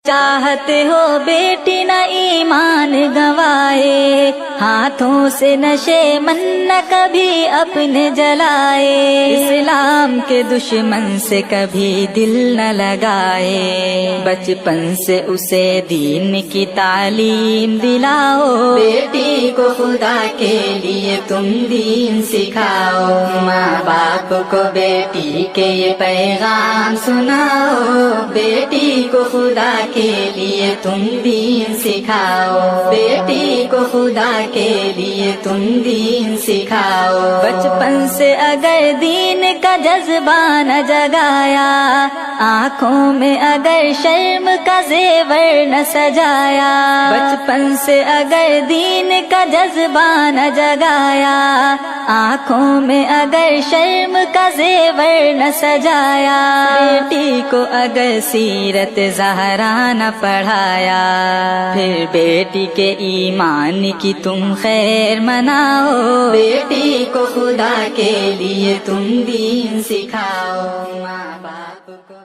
چاہتے ہو بیٹی نہ ایمان گنوائے، ہاتھوں سے نشے من نہ کبھی اپنے جلائے، اسلام کے دشمن سے کبھی دل نہ لگائے، بچپن سے اسے دین کی تعلیم دلاؤ، بیٹی کو خدا کے لیے تم دین سکھاؤ، ماں باپ کو بیٹی کے یہ پیغام سناؤ، بیٹی کو خدا کے لیے تم دین سکھاؤ، بیٹی کو خدا کے لیے تم دین سکھاؤ، بچپن سے اگر دین کا جذبہ نہ جگایا، آنکھوں میں اگر شرم کا زیور نہ سجایا، بچپن سے اگر دین کا جذبہ نہ جگایا، آنکھوں میں اگر شرم کا زیور نہ سجایا، بیٹی کو اگر سیرت زہرا نہ پڑھایا، پھر بیٹی کے ایمان کی تم خیر مناؤ، بیٹی کو خدا کے لیے تم دین سکھاؤ، ماں باپ کو